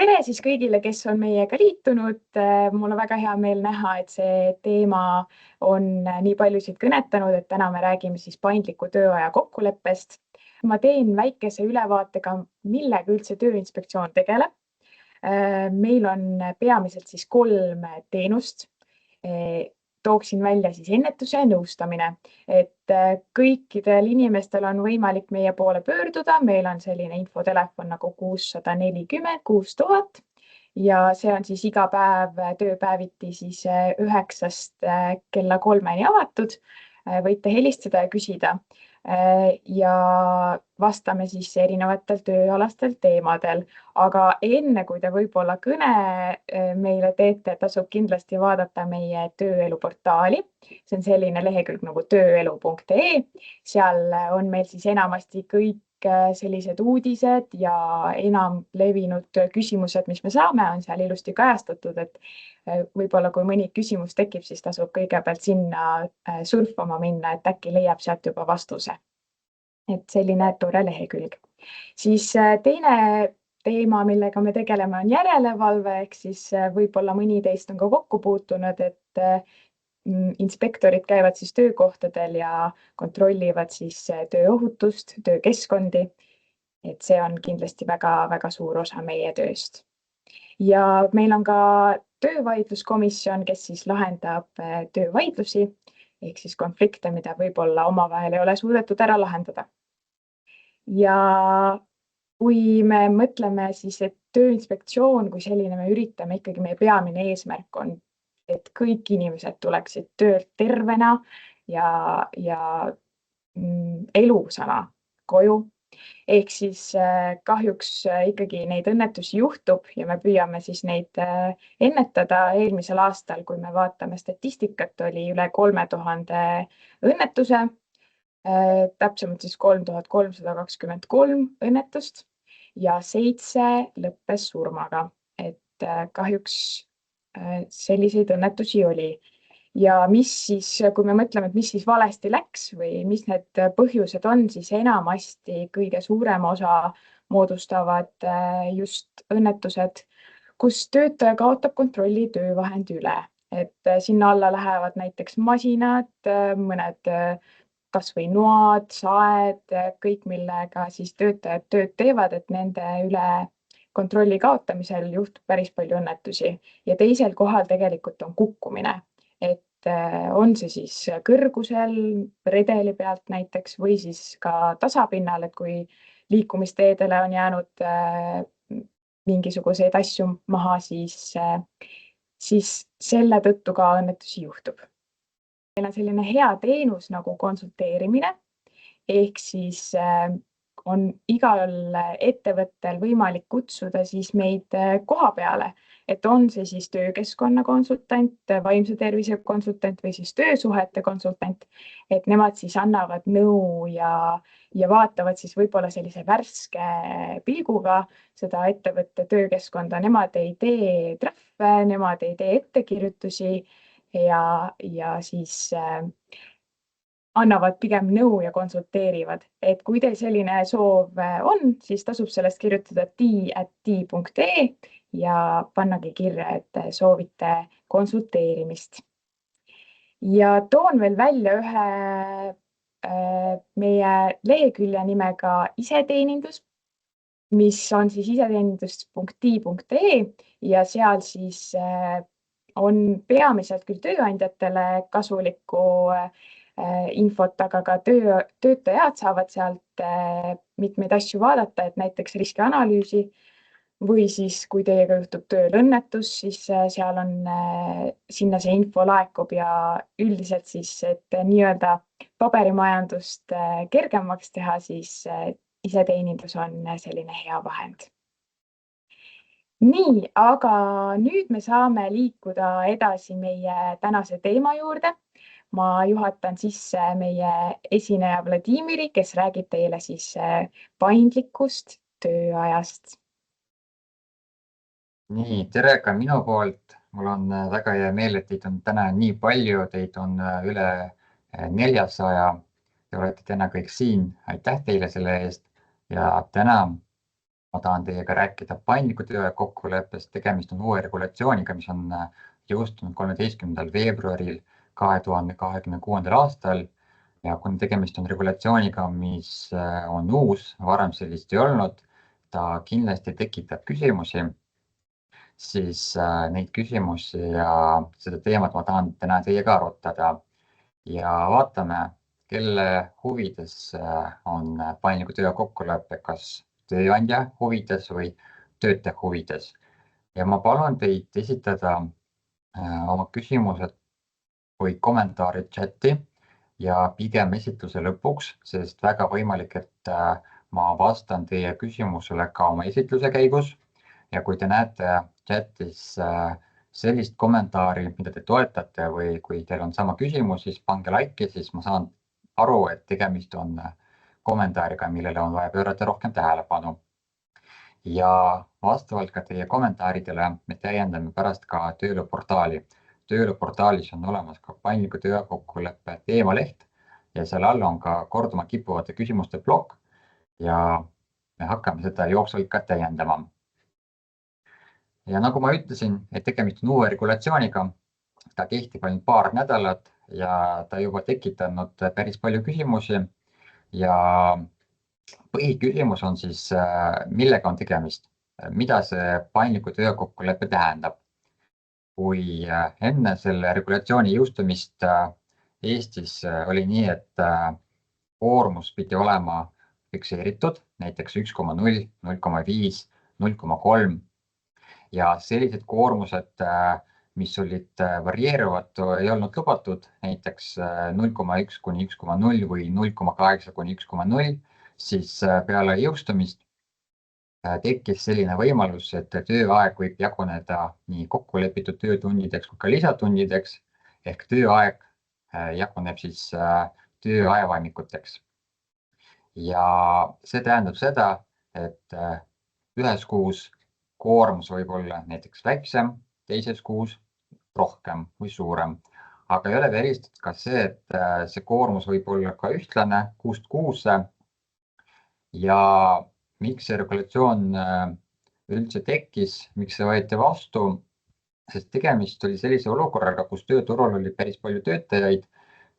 Tere siis kõigile, kes on meiega liitunud. Mul on väga hea meel näha, et see teema on nii paljusid kõnetanud, et täna me räägime siis paindliku tööaja kokkuleppest. Ma teen väikese ülevaatega, millega üldse Tööinspektsioon tegeleb. Meil on peamiselt siis 3 teenust. Tooksin välja siis ennetuse ja nõustamine, et kõikidel inimestel on võimalik meie poole pöörduda. Meil on selline infotelefon nagu 640 6000 ja see on siis iga päev tööpäeviti siis 9-st kella 3-ni avatud. Võite helistada ja küsida ja vastame siis erinevatel tööalastel teemadel. Aga enne, kui te võib-olla kõne meile teete, tasub kindlasti vaadata meie tööelu portaali. See on selline lehekülg nagu tööelu.ee. Seal on meil siis enamasti kõik sellised uudised ja enam levinud küsimused, mis me saame, on seal ilusti kajastatud, et võib-olla kui mõni küsimus tekib, siis tasub kõigepealt sinna surfama minna, et äkki leiab sealt juba vastuse. Et selline tore lehekülg. Siis teine teema, millega me tegeleme, on järelevalve, ehk siis võib-olla mõni teist on ka kokku puutunud, et inspektorid käivad siis töökohtadel ja kontrollivad siis tööohutust, töökeskkondi. Et see on kindlasti väga suur osa meie tööst. Ja meil on ka töövaidluskomisjon, kes siis lahendab töövaidlusi, ehk siis konflikte, mida võib-olla omavahel ei ole suudetud ära lahendada. Ja kui me mõtleme siis, et Tööinspektsioon kui selline, me üritame ikkagi, meie peamine eesmärk on, et kõik inimesed tuleksid töölt tervena ja elusana koju. Ehk siis kahjuks ikkagi neid õnnetusi juhtub ja me püüame siis neid ennetada. Eelmisel aastal, kui me vaatame statistikat, oli üle 3000 õnnetuse, täpsemalt siis 3323 õnnetust ja 7 lõppes surmaga. Et kahjuks selliseid õnnetusi oli. Ja mis siis, kui me mõtleme, et mis siis valesti läks või mis need põhjused on, siis enamasti kõige suurema osa moodustavad just õnnetused, kus töötaja kaotab kontrolli töövahendi üle. Et sinna alla lähevad näiteks masinad, mõned kas või noad, saed, kõik, millega siis töötajad tööd teevad, et nende üle kontrolli kaotamisel juhtub päris palju õnnetusi ja teisel kohal tegelikult on kukkumine, et on see siis kõrgusel, redeli pealt näiteks või siis ka tasapinnal, et kui liikumisteedele on jäänud mingisuguseid asju maha, siis selle tõttu ka õnnetusi juhtub. Meil on selline hea teenus nagu konsulteerimine, ehk siis on igal ettevõttel võimalik kutsuda siis meid koha peale, et on see siis töökeskkonna konsultant, vaimse tervise konsultant või siis töösuhete konsultant, et nemad siis annavad nõu ja vaatavad siis võib-olla sellise värske pilguga seda ettevõtte töökeskkonda. Nemad ei tee trahve, nemad ei tee ettekirjutusi ja siis annavad pigem nõu ja konsulteerivad. Et kui teil selline soov on, siis tasub sellest kirjutada tii@tii.ee ja pannagi kirja, et soovite konsulteerimist. Ja toon veel välja ühe meie lehekülje nimega iseteenindus, mis on siis iseteenindus.tii.ee ja seal siis on peamiselt küll tööandjatele kasulikku infot, aga ka töötajad saavad sealt mitmeid asju vaadata, et näiteks riskianalüüsi või siis kui teiega juhtub tööl õnnetus, siis seal on, sinna see info laekub ja üldiselt siis, et nii-öelda paberimajandust kergemaks teha, siis iseteenindus on selline hea vahend. Nii, aga nüüd me saame liikuda edasi meie tänase teema juurde. Ma juhatan sisse meie esineja Vladimiri, kes räägib teile siis paindlikust tööajast. Nii, tere ka minu poolt. Mul on väga hea meel, et teid on täna nii palju, teid on üle 400. Te olete täna kõik siin. Aitäh teile selle eest. Ja täna ma tahan teiega rääkida paindliku töö kokkuleppest. Tegemist on uue regulatsiooniga, mis on jõustunud 13. veebruaril 2026. aastal. Ja kuna tegemist on regulatsiooniga, mis on uus, varem sellist ei olnud, ta kindlasti tekitab küsimusi, siis neid küsimusi ja seda teemat ma tahan täna teiega arutada ja vaatame, kelle huvides on paindliku töö kokkulepe, kas tööandja huvides või töötaja huvides. Ja ma palun teid esitada oma küsimused või kommentaarid chati ja pigem esitluse lõpuks, sest väga võimalik, et ma vastan teie küsimusele ka oma esitluse käigus. Ja kui te näete chatis sellist kommentaari, mida te toetate või kui teil on sama küsimus, siis pange like, siis ma saan aru, et tegemist on kommentaariga, millele on vaja pöörata rohkem tähelepanu. Ja vastavalt ka teie kommentaaridele me täiendame pärast ka tööluportaali. Tööluportaalis on olemas ka paindliku töö kokkuleppe teemaleht ja seal all on ka korduma kippuvate küsimuste plokk ja me hakkame seda jooksvalt ka täiendama. Ja nagu ma ütlesin, et tegemist on uue regulatsiooniga, ta kehtib ainult paar nädalat ja ta juba tekitanud päris palju küsimusi ja põhiküsimus on siis, millega on tegemist, mida see paindliku töö kokkulepe tähendab. Kui enne selle regulatsiooni jõustumist Eestis oli nii, et koormus pidi olema fikseeritud, näiteks 1,0, 0,5, 0,3 ja sellised koormused, mis olid varieeruvad, ei olnud lubatud, näiteks 0,1 kuni 1,0 või 0,8 kuni 1,0, siis peale jõustumist tekkis selline võimalus, et tööaeg võib jaguneda nii kokkulepitud töötundideks kui ka lisatundideks ehk tööaeg jaguneb siis tööajavahemikuteks. Ja see tähendab seda, et ühes kuus koormus võib olla näiteks väiksem, teises kuus rohkem või suurem. Aga ei ole välistatud ka see, et see koormus võib olla ka ühtlane kuust kuusse ja miks see regulatsioon üldse tekkis, miks see võeti vastu, sest tegemist oli sellise olukorraga, kus tööturul oli päris palju töötajaid,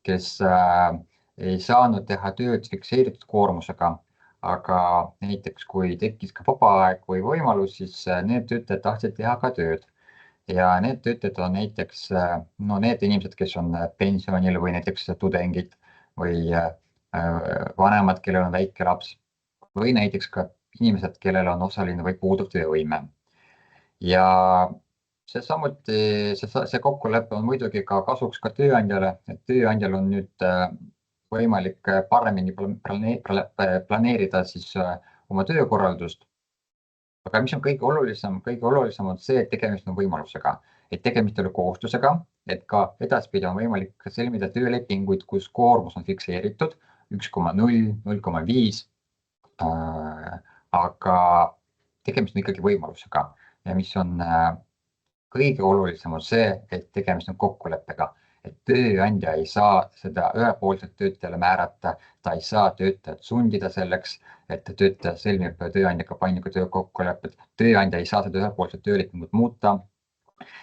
kes ei saanud teha tööd fikseeritud koormusega, aga näiteks kui tekkis ka vaba aeg või võimalus, siis need töötajad tahtsid teha ka tööd. Ja need töötajad on näiteks need inimesed, kes on pensionil või näiteks tudengid või vanemad, kellel on väike laps või näiteks ka inimesed, kellel on osaline või puuduv töövõime. Ja see kokkulepe on muidugi ka kasuks ka tööandjale, et tööandjal on nüüd võimalik paremini planeerida siis oma töökorraldust. Aga mis on kõige olulisem on see, et tegemist on võimalusega, et tegemist ei ole kohustusega, et ka edaspidi on võimalik sõlmida töölepinguid, kus koormus on fikseeritud 1,0, 0,5. Aga tegemist on ikkagi võimalusega ja mis on kõige olulisem on see, et tegemist on kokkuleppega, et tööandja ei saa seda ühepoolselt töötajale määrata, ta ei saa töötajat sundida selleks, et töötaja sõlmib tööandjaga paindliku töö kokkulepet, tööandja ei saa seda ühepoolset töölepingut muuta.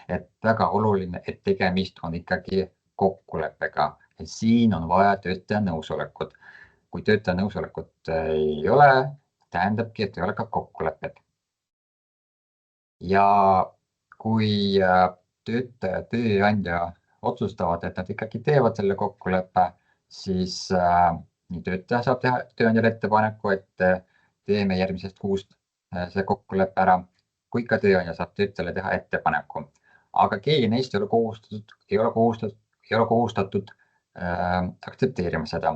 Et väga oluline, et tegemist on ikkagi kokkuleppega ja siin on vaja töötaja nõusolekut. Kui töötaja nõusolekut ei ole, tähendabki, et ei ole ka kokkulepet. Ja kui töötaja, tööandja otsustavad, et nad ikkagi teevad selle kokkuleppe, siis nii töötaja saab teha tööandjale ettepaneku, et teeme järgmisest kuust see kokkuleppe ära, kui ka tööandja saab töötajale teha ettepaneku. Aga keegi neist ei ole kohustatud aktsepteerima seda.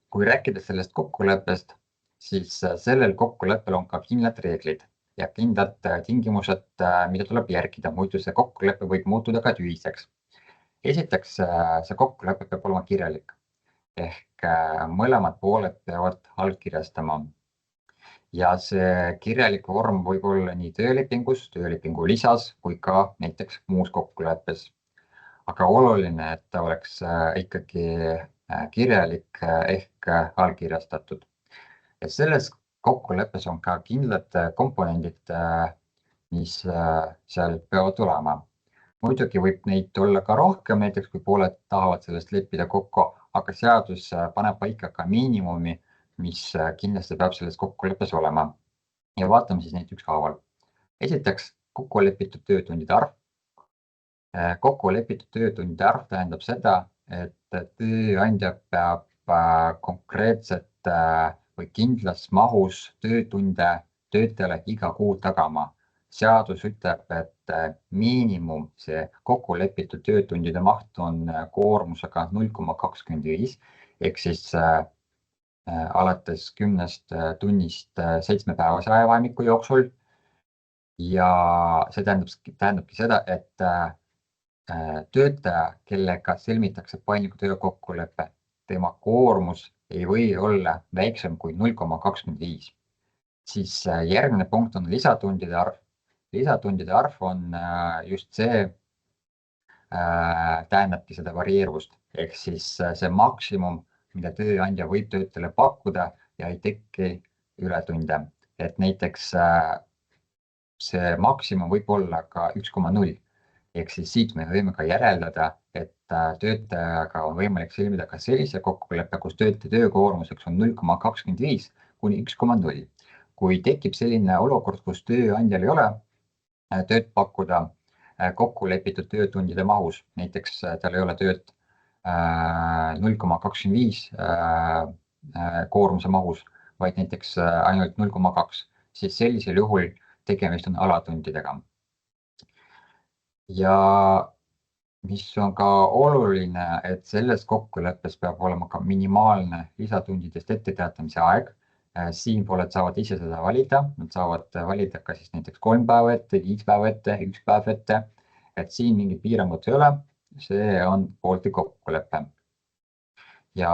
Kui rääkida sellest kokkuleppest, siis sellel kokkuleppel on ka kindlad reeglid ja kindlad tingimused, mida tuleb järgida, muidu see kokkulepe võib muutuda ka tühiseks. Esiteks, see kokkulepe peab olema kirjalik ehk mõlemad pooled peavad allkirjastama. Ja see kirjalik vorm võib olla nii töölepingus, töölepingu lisas kui ka näiteks muus kokkuleppes. Aga oluline, et ta oleks ikkagi kirjalik ehk allkirjastatud. Ja selles kokkuleppes on ka kindlad komponendid, mis seal peavad olema. Muidugi võib neid olla ka rohkem, näiteks kui pooled tahavad sellest leppida kokku, aga seadus paneb paika ka miinimumi, mis kindlasti peab selles kokkuleppes olema. Ja vaatame siis neid ükshaaval. Esiteks kokkulepitud töötundide arv. Kokkulepitud töötundide arv tähendab seda, et tööandja peab konkreetset või kindlas mahus töötunde töötajale iga kuu tagama. Seadus ütleb, et miinimum see kokkulepitud töötundide maht on koormusega 0,25 ehk siis alates 10 tunnist 7-päevase ajavahemiku jooksul. Ja see tähendabki seda, et töötaja, kellega sõlmitakse paindliku töö kokkulepe, tema koormus ei või olla väiksem kui 0,25. Siis järgmine punkt on lisatundide arv. Lisatundide arv on just see, tähendabki seda varieeruvust, ehk siis see maksimum, mida tööandja võib töötajale pakkuda ja ei teki ületunde. Et näiteks see maksimum võib olla ka 1,0. Ehk siis siit me võime ka järeldada, et töötajaga on võimalik sõlmida ka sellise kokkuleppe, kus töötaja töökoormuseks on 0,25 kuni 1,0. Kui tekib selline olukord, kus tööandjal ei ole tööd pakkuda kokkulepitud töötundide mahus, näiteks tal ei ole tööd 0,25 koormuse mahus, vaid näiteks ainult 0,2, siis sellisel juhul tegemist on alatundidega. Ja mis on ka oluline, et selles kokkuleppes peab olema ka minimaalne lisatundidest etteteatamise aeg. Siin pooled saavad ise seda valida. Nad saavad valida ka siis näiteks 3 päeva ette, 5 päeva ette, 1 päev ette. Et siin mingit piirangut ei ole. See on poolte kokkulepe. Ja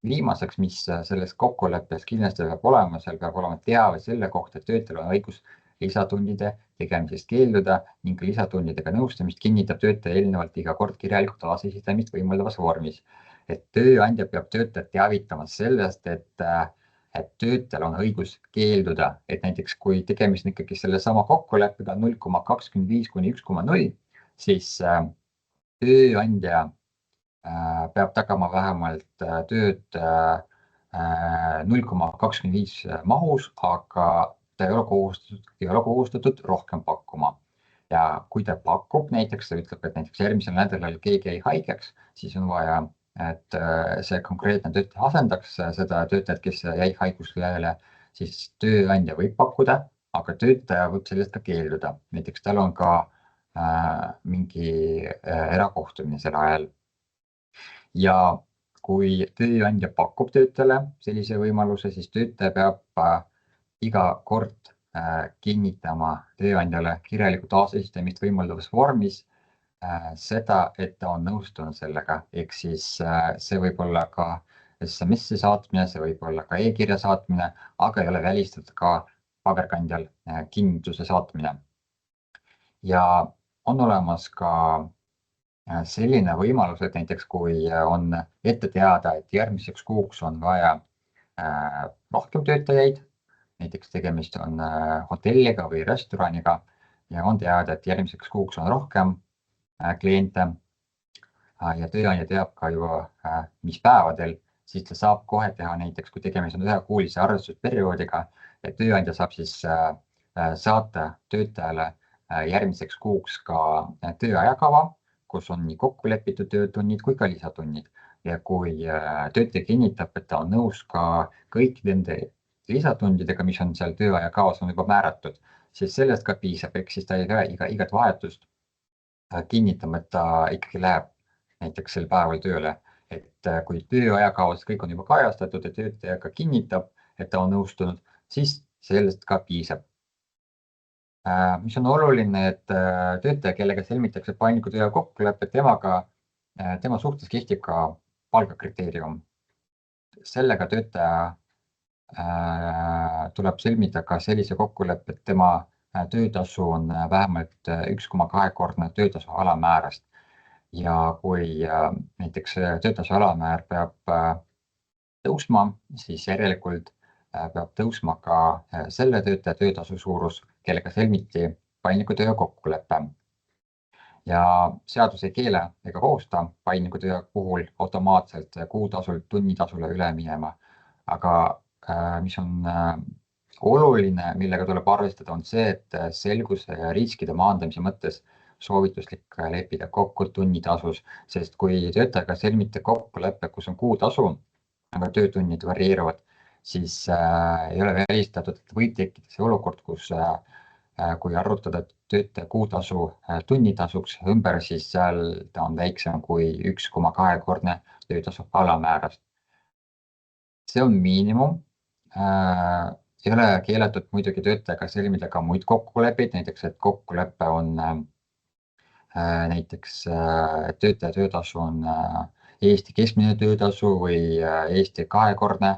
viimaseks, mis selles kokkuleppes kindlasti peab olema, seal peab olema teave selle kohta, et töötajal on õigus lisatundide tegemisest keelduda ning lisatundidega nõustamist kinnitab töötaja eelnevalt iga kord kirjalikult taasesitamist võimaldavas vormis. Et tööandja peab töötajat teavitama sellest, et töötajal on õigus keelduda, et näiteks kui tegemist on ikkagi selle sama kokkuleppega 0,25 kuni 1,0, siis tööandja peab tagama vähemalt tööd 0,25 mahus, aga ta ei ole kohustatud rohkem pakkuma. Ja kui ta pakub näiteks, ta ütleb, et näiteks järgmisel nädalal keegi jäi haigeks, siis on vaja, et see konkreetne töötaja asendaks seda töötajat, kes jäi haiguslehele, siis tööandja võib pakkuda, aga töötaja võib sellest ka keelduda. Näiteks tal on ka mingi erakohtumine sel ajal. Ja kui tööandja pakub töötajale sellise võimaluse, siis töötaja peab iga kord kinnitama tööandjale kirjaliku taasesitamist võimaldavas vormis seda, et ta on nõustunud sellega. Ehk siis see võib olla ka SMS-i saatmine, see võib olla ka e-kirja saatmine, aga ei ole välistatud ka paberkandjal kinnituse saatmine. Ja on olemas ka selline võimalus, et näiteks kui on ette teada, et järgmiseks kuuks on vaja rohkem töötajaid, näiteks tegemist on hotelliga või restoraniga ja on teada, et järgmiseks kuuks on rohkem kliente ja tööandja teab ka juba, mis päevadel, siis ta saab kohe teha näiteks, kui tegemist on ühekuulise arvestusperioodiga, et tööandja saab siis saata töötajale järgmiseks kuuks ka tööajakava, kus on nii kokkulepitud töötunnid kui ka lisatunnid. Ja kui töötaja kinnitab, et ta on nõus ka kõik nende lisatundidega, mis on seal tööaja kavas on juba määratud, siis sellest ka piisab, ehk siis ta ei pea igat vahetust kinnitama, et ta ikkagi läheb näiteks sel päeval tööle. Et kui tööaja kavas kõik on juba kajastatud ja töötaja ka kinnitab, et ta on nõustunud, siis sellest ka piisab. Mis on oluline, et töötaja, kellega sõlmitakse paindliku töö kokkulepe, tema suhtes kehtib ka palgakriteerium. Sellega töötaja tuleb sõlmida ka sellise kokkuleppe, et tema töötasu on vähemalt 1,2-kordne töötasu alamäärast. Ja kui näiteks töötasu alamäär peab tõusma, siis järelikult peab tõusma ka selle töötaja töötasu suurus, kellega sõlmiti paindliku töö kokkulepe. Ja seadus ei keela ega kohusta paindliku töö puhul automaatselt kuutasult tunnitasule üle minema. Aga mis on oluline, millega tuleb arvestada, on see, et selguse ja riskide maandamise mõttes soovituslik leppida kokku tunnitasus, sest kui töötajaga sõlmite kokkuleppe, kus on kuutasu, aga töötunnid varieeruvad, siis ei ole välistatud, et võib tekkida see olukord, kus kui arvutada töötaja kuutasu tunnitasuks ümber, siis seal ta on väiksem kui 1,2-kordne töötasu alamäärast. See on miinimum. Ei ole keelatud muidugi töötajaga sõlmida ka muid kokkuleppeid, näiteks et kokkulepe on näiteks töötaja töötasu on Eesti keskmine töötasu või Eesti 2-kordne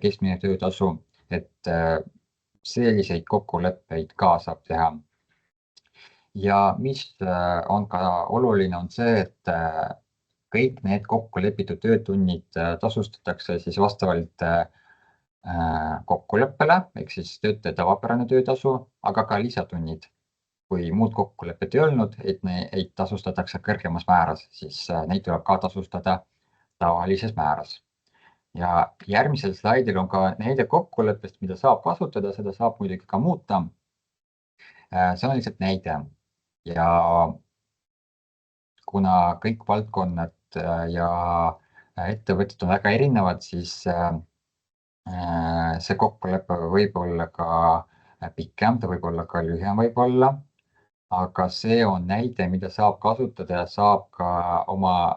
keskmine töötasu, et selliseid kokkuleppeid ka saab teha. Ja mis on ka oluline, on see, et kõik need kokkulepitud töötunnid tasustatakse siis vastavalt kokkuleppele, ehk siis töötaja tavapärane töötasu, aga ka lisatunnid. Kui muud kokkulepet ei olnud, et neid tasustatakse kõrgemas määras, siis neid tuleb ka tasustada tavalises määras. Ja järgmisel slaidil on ka näide kokkuleppest, mida saab kasutada, seda saab muidugi ka muuta. See on lihtsalt näide. Ja kuna kõik valdkonnad ja ettevõtted on väga erinevad, siis see kokkulepe võib olla ka pikem, ta võib olla ka lühem võib-olla, aga see on näide, mida saab kasutada ja saab ka oma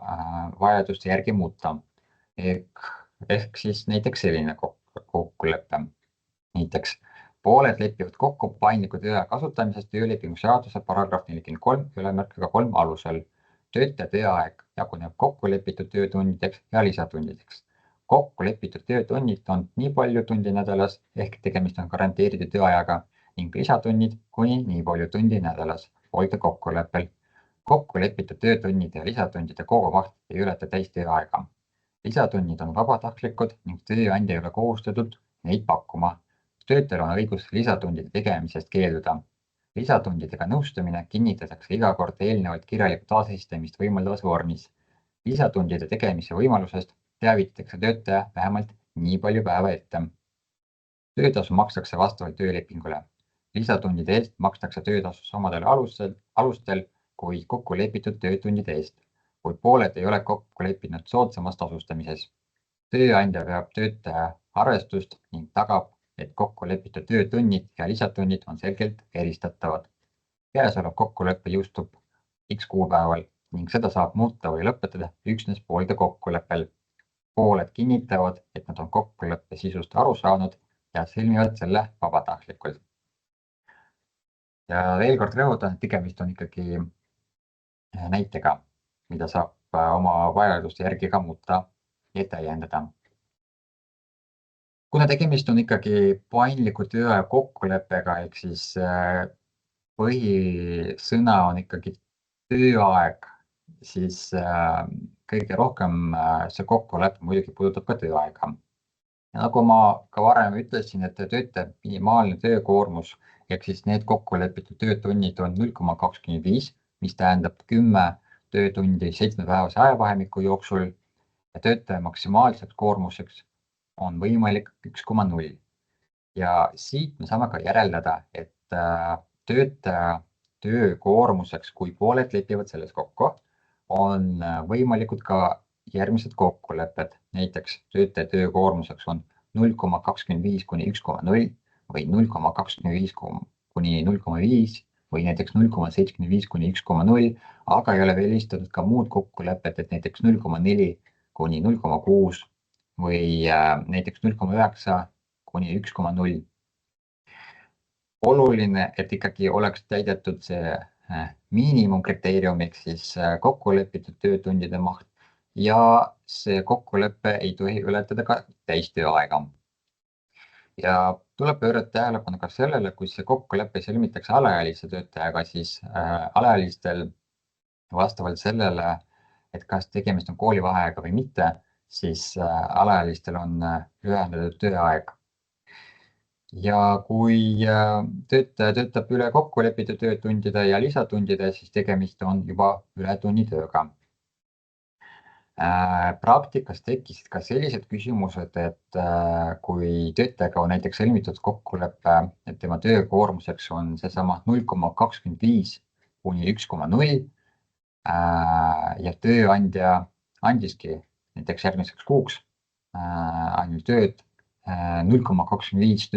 vajaduste järgi muuta. Ehk siis näiteks selline kokkulepe. Näiteks pooled lepivad kokku paindliku tööaja kasutamisest töölepingu seaduse paragrahv 43/3 alusel. Töötaja tööaeg jaguneb kokkulepitud töötundideks ja lisatundideks. Kokkulepitud töötunnid on nii palju tundi nädalas ehk tegemist on garanteeritud tööajaga ning lisatunnid kuni nii palju tundi nädalas hoida kokkuleppel. Kokkulepitud töötunnide ja lisatundide kogumaht ei ületa täistööaega. Lisatunnid on vabatahtlikud ning tööandja ei ole kohustatud neid pakkuma. Töötajal on õigus lisatundide tegemisest keelduda. Lisatundidega nõustamine kinnitatakse iga kord eelnevalt kirjalikku taasesitamist võimaldavas vormis. Lisatundide tegemise võimalusest teavitatakse töötaja vähemalt nii palju päeva ette. Töötasu makstakse vastavalt töölepingule. Lisatundide eest makstakse töötasu samadel alustel kui kokkulepitud töötundide eest, kui pooled ei ole kokku leppinud soodsamas tasustamises. Tööandja peab töötaja arvestust ning tagab, et kokkulepitud töötunnid ja lisatunnid on selgelt eristatavad. Käesolev kokkulepe jõustub X kuupäeval ning seda saab muuta või lõpetada üksnes poolte kokkuleppel. Pooled kinnitavad, et nad on kokkuleppe sisust aru saanud ja sõlmivad selle vabatahtlikult. Ja veel kord rõhutan, et tegemist on ikkagi näitega, mida saab oma vajaduste järgi ka muuta ja täiendada. Kuna tegemist on ikkagi paindliku tööaja kokkuleppega, ehk siis põhisõna on ikkagi tööaeg, siis kõige rohkem see kokkulepe muidugi puudutab ka tööaega. Ja nagu ma ka varem ütlesin, et töötaja minimaalne töökoormus, ehk siis need kokkulepitud töötunnid on 0,25, mis tähendab 10 töötundi 7-päevase ajavahemiku jooksul ja töötaja maksimaalseks koormuseks on võimalik 1,0. Ja siit me saame ka järeldada, et töötaja töökoormuseks, kui pooled lepivad selles kokku, on võimalikud ka järgmised kokkulepped. Näiteks töötaja töökoormuseks on 0,25 kuni 1,0 või 0,25 kuni 0,5 või näiteks 0,75 kuni 1,0, aga ei ole välistatud ka muud kokkulepped, et näiteks 0,4 kuni 0,6 või näiteks 0,9 kuni 1,0. Oluline, et ikkagi oleks täidetud see miinimumkriteerium, ehk siis kokkulepitud töötundide maht ja see kokkulepe ei tohi ületada ka täistööaega. Ja tuleb pöörata tähelepanu ka sellele, kui see kokkulepe sõlmitakse alaealise töötajaga, siis alaealistel vastavalt sellele, et kas tegemist on koolivaheaega või mitte, siis alaealistel on lühendatud tööaeg. ja kui töötaja töötab üle kokkulepitud töötundide ja lisatundide, siis tegemist on juba ületunnitööga. Praktikas tekkisid ka sellised küsimused, et kui töötajaga on näiteks sõlmitud kokkulepe, et tema töökoormuseks on seesama 0,25 kuni 1,0 ja tööandja andiski näiteks järgmiseks kuuks ainult tööd 0,25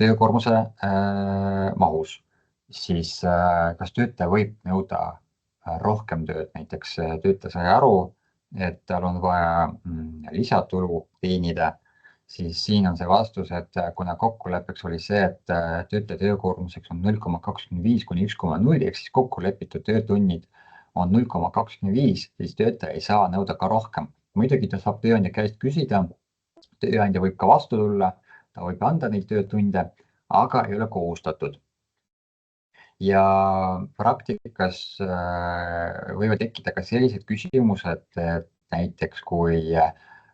töökoormuse mahus, siis kas töötaja võib nõuda rohkem tööd, näiteks töötaja sai aru, et tal on vaja lisatulu teenida, siis siin on see vastus, et kuna kokkuleppeks oli see, et töötaja töökoormuseks on 0,25 kuni 1,0 ehk siis kokkulepitud töötunnid on 0,25, siis töötaja ei saa nõuda ka rohkem. Muidugi ta saab tööandja käest küsida, tööandja võib ka vastu tulla, ta võib anda neid töötunde, aga ei ole kohustatud. Ja praktikas võivad tekkida ka sellised küsimused, et näiteks kui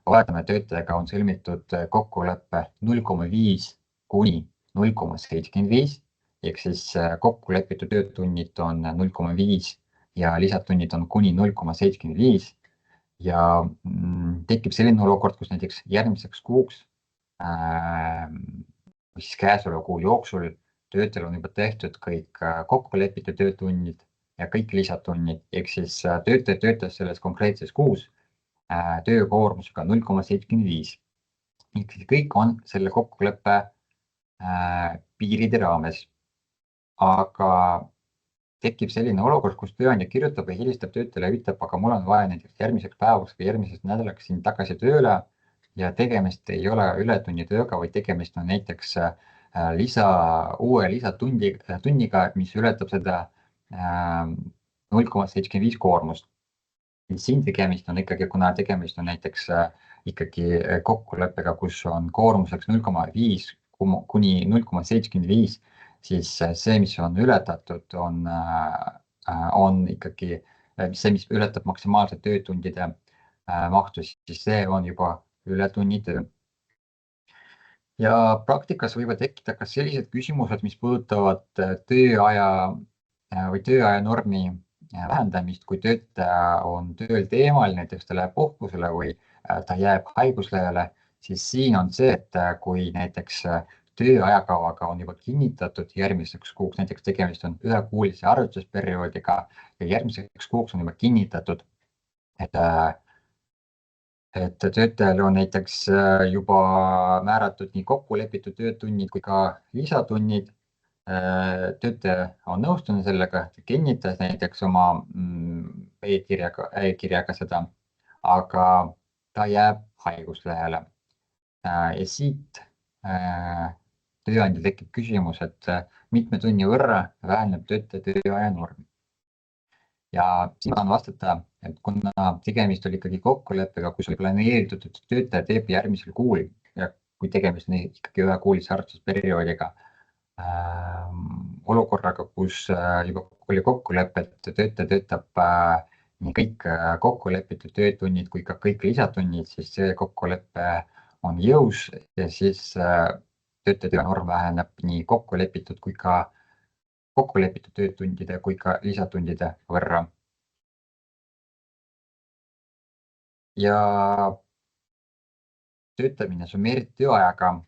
oletame, töötajaga on sõlmitud kokkulepe 0,5 kuni 0,75 ehk siis kokkulepitud töötunnid on 0,5 ja lisatunnid on kuni 0,75 ja tekib selline olukord, kus näiteks järgmiseks kuuks või siis käesoleva kuu jooksul töötajal on juba tehtud kõik kokkulepitud töötunnid ja kõik lisatunnid, ehk siis töötaja töötas selles konkreetses kuus töökoormusega 0,75. Ehk siis kõik on selle kokkuleppe piiride raames. Aga tekib selline olukord, kus tööandja kirjutab ja helistab töötajale ja ütleb, aga mul on vaja näiteks järgmiseks päevaks või järgmiseks nädalaks siin tagasi tööle ja tegemist ei ole ületunnitööga, vaid tegemist on näiteks uue lisatunniga, mis ületab seda 0,75 koormust. Siin tegemist on ikkagi, kuna tegemist on näiteks ikkagi kokkuleppega, kus on koormuseks 0,5 kuni 0,75, siis see, mis on ületatud, on ikkagi see, mis ületab maksimaalset töötundide mahtu, siis see on juba ületunnitöö. Ja praktikas võivad tekkida ka sellised küsimused, mis puudutavad tööaja või tööaja normi vähendamist, kui töötaja on töölt eemal, näiteks ta läheb puhkusele või ta jääb haiguslehele, siis siin on see, et kui näiteks tööajakavaga on juba kinnitatud järgmiseks kuuks, näiteks tegemist on ühekuulise arvutusperioodiga ja järgmiseks kuuks on juba kinnitatud, et töötajal on näiteks juba määratud nii kokkulepitud töötunnid kui ka lisatunnid. Töötaja on nõustunud sellega, kinnitas näiteks oma e-kirjaga seda, aga ta jääb haiguslehele. Ja siit tööandjal tekib küsimus, et mitme tunni võrra väheneb töötaja tööaja norm. Ja siin saan vastata, et kuna tegemist oli ikkagi kokkuleppega, kus oli planeeritud, et töötaja teeb järgmisel kuul ja kui tegemist on ikkagi ühekuulise arvutusperioodiga, olukorraga, kus juba oli kokkulepe, et töötaja töötab nii kõik kokkulepitud töötunnid kui ka kõik lisatunnid, siis see kokkulepe on jõus ja siis töötaja töönorm väheneb nii kokkulepitud töötundide kui ka lisatundide võrra. Ja töötamine summeeritud tööajaga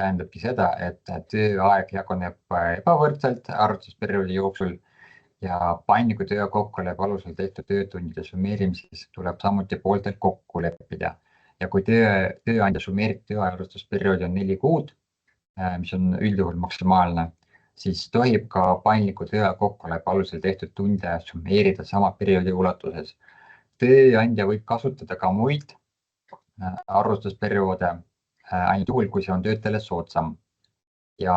tähendabki seda, et tööaeg jaguneb ebavõrdselt arvutusperioodi jooksul ja paindliku töö kokkuleppe alusel tehtud töötundide summeerimises tuleb samuti pooltel kokku leppida. Ja kui tööandja summeeritud tööaja arvutusperioodi on 4 kuud, mis on üldjuhul maksimaalne, siis tohib ka paindliku töö kokkuleppe alusel tehtud tunde summeerida sama perioodi ulatuses. Tööandja võib kasutada ka muid arvestusperioode ainult juhul, kui see on töötajale soodsam. Ja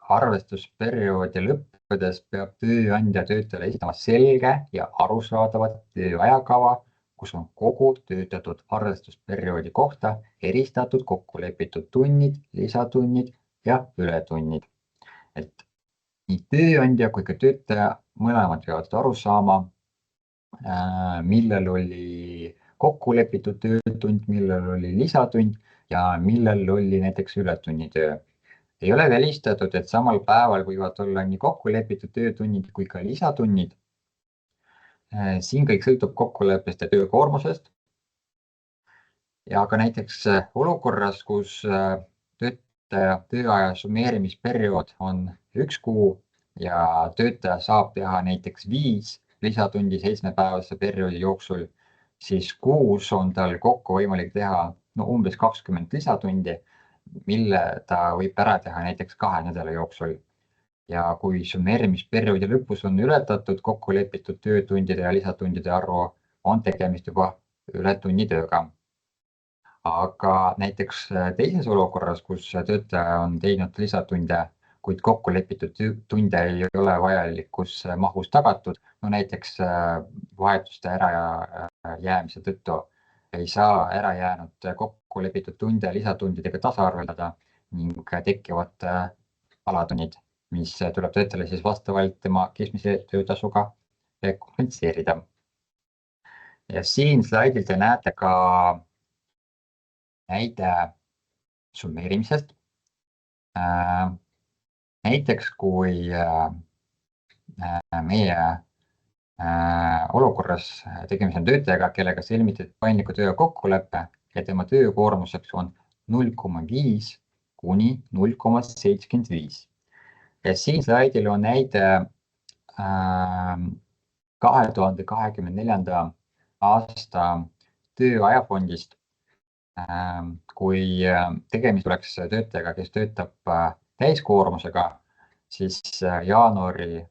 arvestusperioodi lõppedes peab tööandja töötajale esitama selge ja arusaadavat tööajakava, kus on kogu töötatud arvestusperioodi kohta eristatud kokkulepitud tunnid, lisatunnid ja ületunnid. Et nii tööandja kui ka töötaja mõlemad peavad aru saama, millel oli kokkulepitud töötund, millal oli lisatund ja millal oli näiteks ületunnitöö. Ei ole välistatud, et samal päeval võivad olla nii kokkulepitud töötunnid kui ka lisatunnid. Siin kõik sõltub kokkuleppest ja töökoormusest. Ja ka näiteks olukorras, kus töötaja tööaja summeerimisperiood on 1 kuu ja töötaja saab teha näiteks 5 lisatundi 7-päevase perioodi jooksul, siis kuus on tal kokku võimalik teha umbes 20 lisatundi, mille ta võib ära teha näiteks 2 nädala jooksul. Ja kui summeerimisperioodi lõpus on ületatud kokkulepitud töötundide ja lisatundide arvu, on tegemist juba ületunnitööga. Aga näiteks teises olukorras, kus töötaja on teinud lisatunde, kuid kokkulepitud tunde ei ole vajalikus mahus tagatud, näiteks vahetuste ärajäämise tõttu ei saa ärajäänud kokkulepitud tunde lisatundidega tasaarveldada ning tekivad alatunnid, mis tuleb töötajale siis vastavalt tema keskmise töötasuga kompenseerida. Ja siin slaidil te näete ka näide summeerimisest. Näiteks kui meie olukorras tegemist on töötajaga, kellega sõlmiti paindliku töö kokkulepe ja tema töökoormuseks on 0,5 kuni 0,75. Ja siin slaidil on näide 2024. aasta tööajafondist. Kui tegemist oleks töötajaga, kes töötab täiskoormusega, siis jaanuari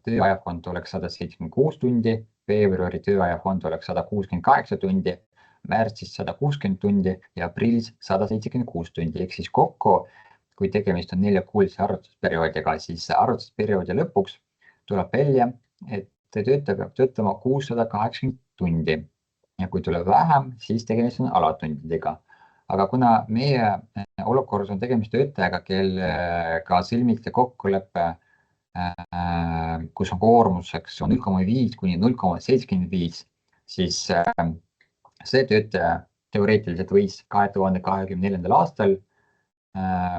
tööajafond oleks 176 tundi, veebruari tööajafond oleks 168 tundi, märtsis 160 tundi ja aprillis 176 tundi. Ehk siis kokku, kui tegemist on 4-kuulise arvutusperioodiga, siis arvutusperioodi lõpuks tuleb välja, et töötaja peab töötama 680 tundi. Ja kui tuleb vähem, siis tegemist on alatundidega. Aga kuna meie olukorras on tegemist töötajaga, kellega sõlmiti kokkulepe, kus on koormuseks 0,5 kuni 0,75, siis see töötaja teoreetiliselt võis 2024. aastal,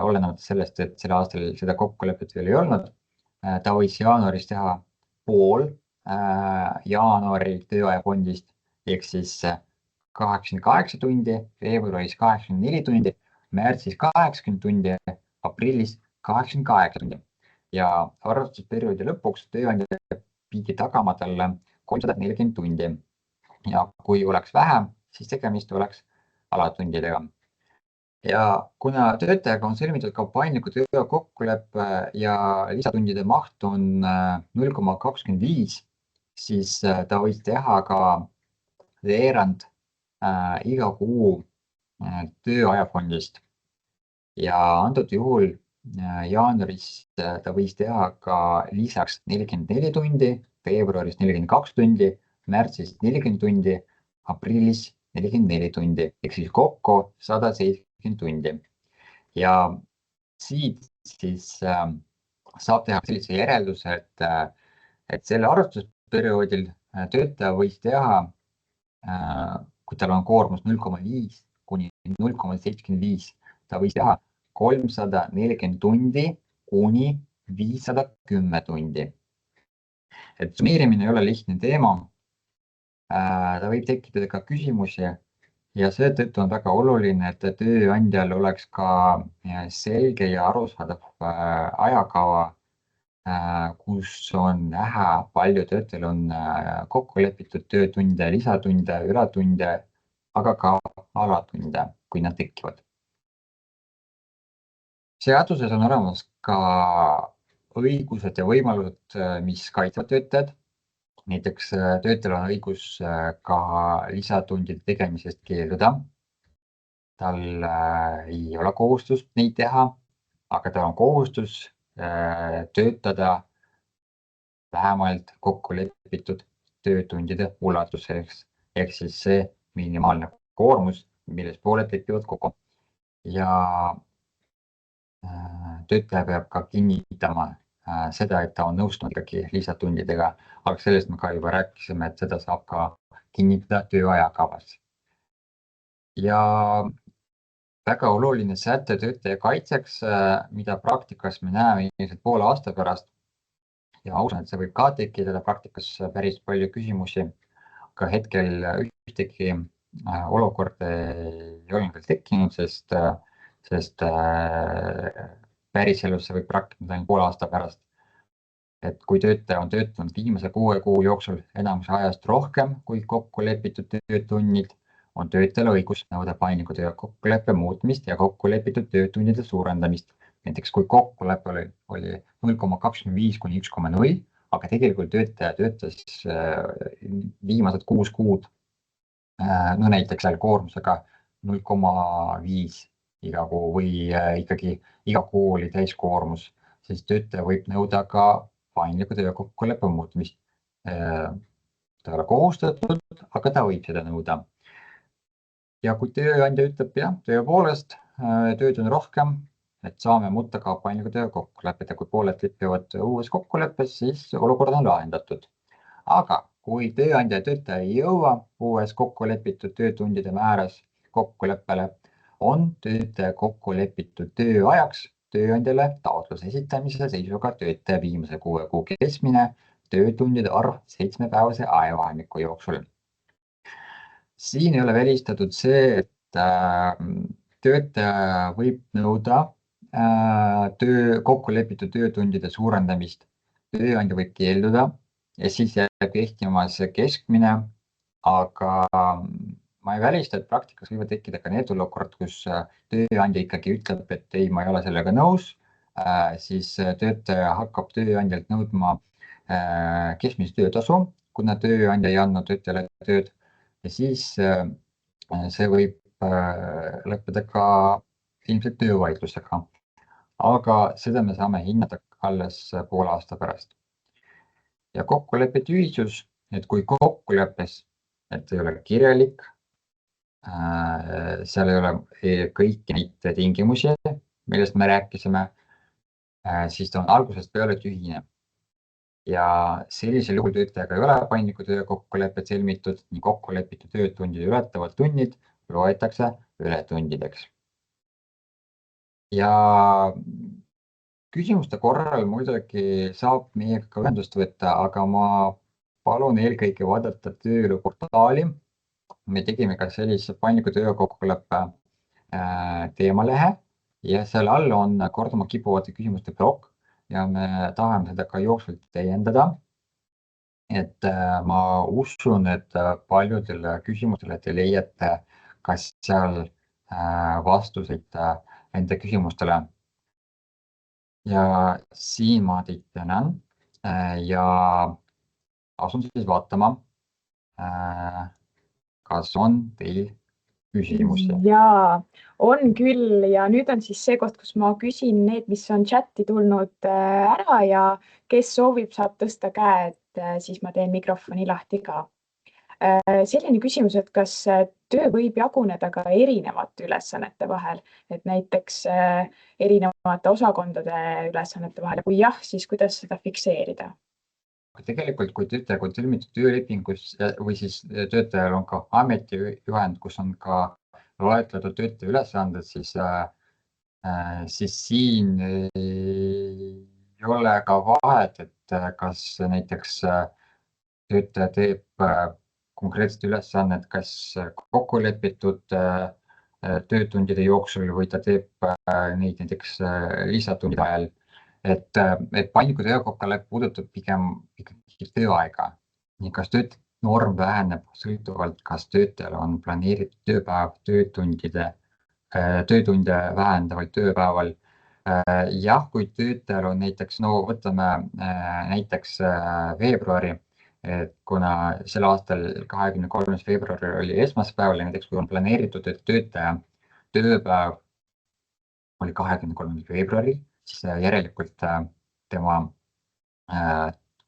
olenemata sellest, et sel aastal seda kokkulepet veel ei olnud, ta võis jaanuaris teha pool jaanuari tööajafondist, ehk siis 88 tundi, veebruaris 84 tundi, märtsis 80 tundi, aprillis 88 tundi. Ja arvestusperioodi lõpuks tööandja pidi tagama talle 340 tundi. Ja kui oleks vähem, siis tegemist oleks alatundidega. Ja kuna töötajaga on sõlmitud ka paindliku töö kokkulepe ja lisatundide maht on 0,25, siis ta võis teha ka veerand iga kuu tööajafondist. Ja antud juhul jaanuaris ta võis teha ka lisaks 44 tundi, veebruaris 42 tundi, märtsis 40 tundi, aprillis 44 tundi, ehk siis kokku 170 tundi. Ja siit siis saab teha sellise järelduse, et selle arvestusperioodil töötaja võis teha, kui tal on koormus 0,5 kuni 0,75, ta võis teha 340 tundi kuni 510 tundi. Et summeerimine ei ole lihtne teema. Ta võib tekitada ka küsimusi ja seetõttu on väga oluline, et tööandjal oleks ka selge ja arusaadav ajakava, kus on näha, palju töötajal on kokku lepitud töötunde, lisatunde, ületunde, aga ka alatunde, kui nad tekivad. Seaduses on olemas ka õigused ja võimalused, mis kaitsevad töötajad. Näiteks töötajal on õigus ka lisatundide tegemisest keelduda. Tal ei ole kohustust neid teha, aga tal on kohustus töötada vähemalt kokku lepitud töötundide ulatuseks, ehk siis see minimaalne koormus, milles pooled lepivad kokku. Ja töötaja peab ka kinnitama seda, et ta on nõustunud ikkagi lisatundidega, aga sellest me ka juba rääkisime, et seda saab ka kinnitada tööajakavas. ja väga oluline säte töötaja kaitseks, mida praktikas me näeme ilmselt poole aasta pärast ja usun, et see võib ka tekitada praktikas päris palju küsimusi, aga hetkel ühtegi olukorda ei ole veel tekkinud, sest päriselus see võib rakenduda ainult poole aasta pärast. Et kui töötaja on töötanud viimase 6 kuu jooksul enamuse ajast rohkem kui kokku lepitud töötunnid, on töötajal õigus nõuda paindliku töö kokkuleppe muutmist ja kokku lepitud töötundide suurendamist. Näiteks kui kokkulepe oli 0,25 kuni 1,0, aga tegelikult töötaja töötas viimased 6 kuud, no näiteks seal koormusega 0,5 iga kuu või ikkagi iga kuu oli täiskoormus, siis töötaja võib nõuda ka paindliku töö kokkuleppe muutmist. Ta ei ole kohustatud, aga ta võib seda nõuda. Ja kui tööandja ütleb, jah, tõepoolest tööd on rohkem, et saame muuta ka paindliku töö kokkulepet ja kui pooled lepivad uues kokkuleppes, siis olukord on lahendatud. Aga kui tööandja ja töötaja ei jõua uues kokkulepitud töötundide määras kokkuleppele, on töötaja kokkulepitud tööajaks tööandjale taotluse esitamise seisuga töötaja viimase 6 kuu keskmine töötundide arv 7-päevase ajavahemiku jooksul. Siin ei ole välistatud see, et töötaja võib nõuda kokkulepitud töötundide suurendamist. Tööandja võib keelduda ja siis jääb kehtima see keskmine, aga ma ei välista, et praktikas võivad tekkida ka need olukorrad, kus tööandja ikkagi ütleb, et ei, ma ei ole sellega nõus, siis töötaja hakkab tööandjalt nõudma keskmist töötasu, kuna tööandja ei andnud töötajale tööd ja siis see võib lõppeda ka ilmselt töövaidlusega. Aga seda me saame hinnata alles poole aasta pärast. Ja kokkulepete ühisus, et kui kokkuleppes, et ei ole kirjalik, seal ei ole kõiki neid tingimusi, millest me rääkisime, siis ta on algusest peale tühine. Ja sellisel juhul töötajaga ei ole paindliku töö kokkulepet sõlmitud, nii kokkulepitud töötundide ületavad tunnid loetakse ületundideks. Ja küsimuste korral muidugi saab meiega ka ühendust võtta, aga ma palun eelkõige vaadata tööeluportaali. Me tegime ka sellise paindliku töö kokkuleppe teemalehe ja seal all on korduma kippuvate küsimuste plokk ja me tahame seda ka jooksvalt täiendada. Et ma usun, et paljudele küsimustele te leiate kas seal vastuseid nende küsimustele. Ja siin ma teid tänan ja asun siis vaatama, kas on teil küsimusi? Jaa, on küll ja nüüd on siis see koht, kus ma küsin need, mis on chati tulnud ära ja kes soovib, saab tõsta käe, et siis ma teen mikrofoni lahti ka. Selline küsimus, et kas töö võib jaguneda ka erinevate ülesannete vahel, et näiteks erinevate osakondade ülesannete vahel ja kui jah, siis kuidas seda fikseerida? Tegelikult, kui töötajaga on sõlmitud töölepingus või siis töötajal on ka ametijuhend, kus on ka loetletud töötaja ülesanded, siis siin ei ole ka vahet, et kas näiteks töötaja teeb konkreetset ülesannet, kas kokkulepitud töötundide jooksul või ta teeb neid näiteks lisatundide ajal. Et paindliku töökokkulepe puudutab pigem ikkagi tööaega. Nii kas norm väheneb sõltuvalt, kas töötajal on planeeritud tööpäev töötunde vähendaval tööpäeval. Jah, kui töötajal on näiteks, no võtame näiteks veebruari, et kuna sel aastal 23. veebruar oli esmaspäeval ja näiteks kui on planeeritud, et töötaja tööpäev oli 23. veebruaril, siis järelikult tema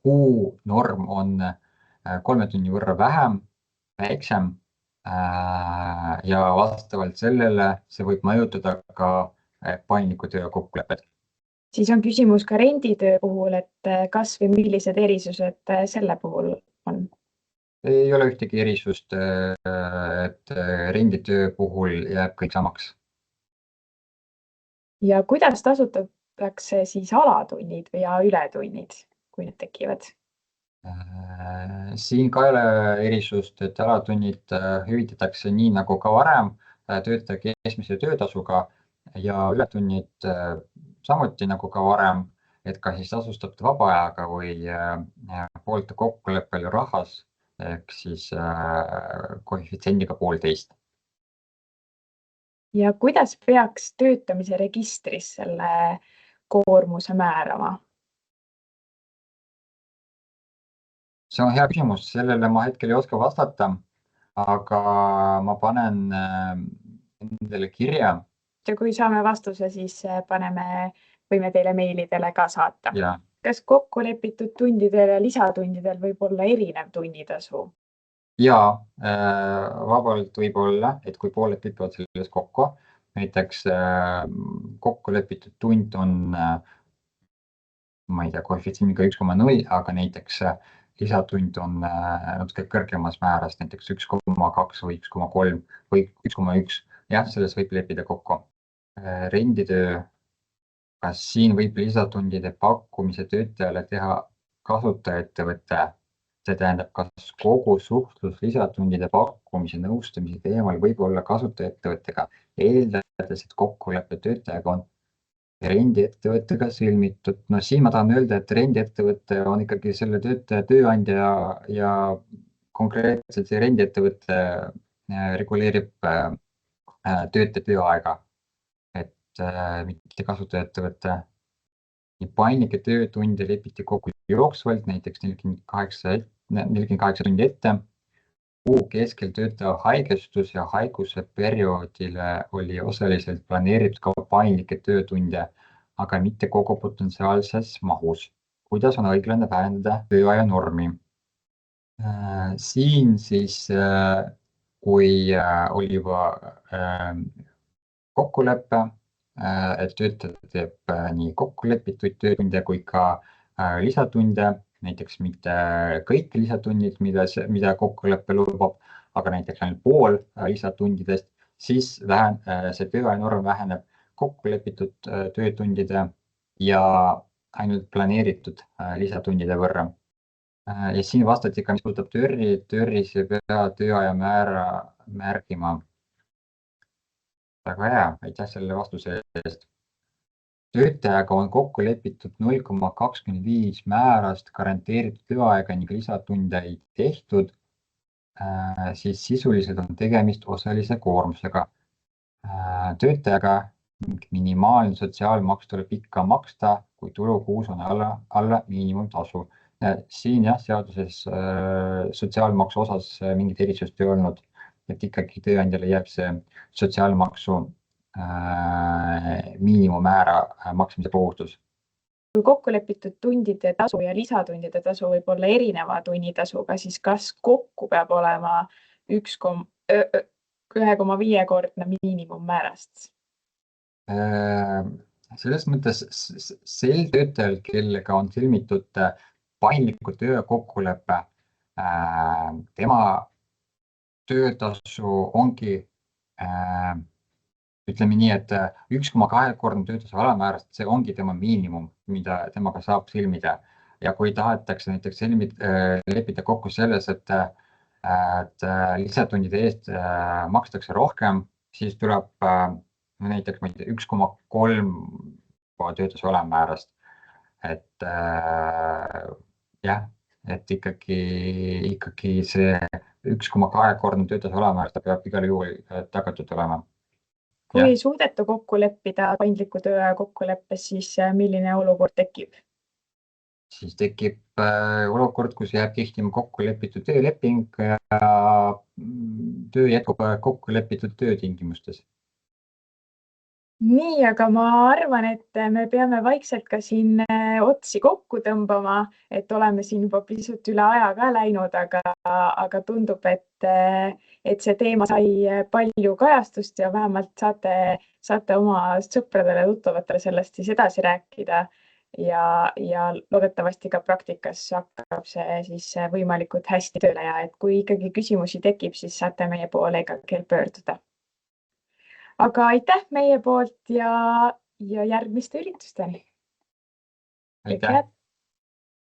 kuu norm on 3 tunni võrra väiksem ja vastavalt sellele see võib mõjutada ka paindliku töö kokkulepet. Siis on küsimus ka renditöö puhul, et kas või millised erisused selle puhul on? ei ole ühtegi erisust, et renditöö puhul jääb kõik samaks. Ja kuidas tasutatakse siis alatunnid ja ületunnid, kui need tekivad? Siin ka ei ole erisust, et alatunnid hüvitatakse nii nagu ka varem töötaja keskmise töötasuga ja ületunnid samuti nagu ka varem, et kas siis tasustatud vaba ajaga või poolte kokkuleppel rahas ehk siis koefitsiendiga 1,5. Ja kuidas peaks töötamise registris selle koormuse määrama? See on hea küsimus, sellele ma hetkel ei oska vastata, aga ma panen endale kirja. Ja kui saame vastuse, siis võime teile meilidele ka saata. Ja Kas kokku lepitud tundidel ja lisatundidel võib olla erinev tunnitasu? Vabalt võib olla, et kui pooled lepivad selles kokku, näiteks kokku lepitud tund on, ma ei tea, koefitsiendiga 1,0, aga näiteks lisatund on natuke kõrgemas määras, näiteks 1,2 või 1,3 või 1,1. Jah, selles võib leppida kokku. Renditöö, kas siin võib lisatundide pakkumise töötajale teha kasutajaettevõte? See tähendab, kas kogu suhtlus lisatundide pakkumise nõustamise teemal võib olla kasutajaettevõttega, eeldades, et kokkulepe töötajaga on rendiettevõttega sõlmitud. No siin ma tahan öelda, et rendiettevõte on ikkagi selle töötaja tööandja ja konkreetselt see rendiettevõte reguleerib töötaja tööaega, et mitte kasutajaettevõte. Paindlikke töötunde lepiti kokku jooksvalt, näiteks 48 tundi ette. Kuu keskel töötaja haigestus ja haiguse perioodile oli osaliselt planeeritud ka paindlikke töötunde, aga mitte kogu potentsiaalses mahus. Kuidas on õiglane vähendada tööaja normi? Siin siis, kui oli juba kokkulepe, et töötaja teeb nii kokkulepitud töötunde kui ka lisatunde, näiteks mitte kõik lisatunnid, mida kokkulepe lubab, aga näiteks ainult pool lisatundidest, siis see tööaja norm väheneb kokkulepitud töötundide ja ainult planeeritud lisatundide võrra. Ja siin vastati ka, mis puudutab TÖRRis ei pea tööaja määra märgima. Väga hea, aitäh selle vastuse eest. Töötajaga on kokku lepitud 0,25 määrast garanteeritud tööaega ning lisatunde ei tehtud, siis sisuliselt on tegemist osalise koormusega. Töötajaga minimaalne sotsiaalmaks tuleb ikka maksta, kui tulu kuus on alla miinimumtasu. Siin jah, seaduses sotsiaalmaksu osas mingit erisust ei olnud, et ikkagi tööandjale jääb see sotsiaalmaksu miinimummäära maksmise kohustus. Kui kokkulepitud tundide tasu ja lisatundide tasu võib olla erineva tunnitasuga, siis kas kokku peab olema 1,5-kordne miinimummäärast? Selles mõttes sel töötajal, kellega on sõlmitud paindliku töö kokkulepe, tema töötasu ongi, ütleme nii, et 1,2-kordne töötasu alamäärast, see ongi tema miinimum, mida temaga saab sõlmida. Ja kui tahetakse näiteks leppida kokku selles, et lisatundide eest makstakse rohkem, siis tuleb näiteks 1,3 töötasu alammäärast. Et jah, et ikkagi see 1,2-kordne töötasu alamäärast peab igal juhul tagatud olema. Kui ei suudeta kokku leppida paindliku tööaja kokkuleppes, siis milline olukord tekib? Siis tekib olukord, kus jääb kehtima kokku lepitud tööleping ja töö jätkub kokku lepitud töötingimustes. Nii, aga ma arvan, et me peame vaikselt ka siin otsi kokku tõmbama, et oleme siin juba pisut üle aja ka läinud, aga tundub, et see teema sai palju kajastust ja vähemalt saate oma sõpradele, tuttavatele sellest siis edasi rääkida. ja loodetavasti ka praktikas hakkab see siis võimalikult hästi tööle ja et kui ikkagi küsimusi tekib, siis saate meie poole iga kell pöörduda. Aga aitäh meie poolt ja järgmiste üritusteni. Kõike aitäh! head!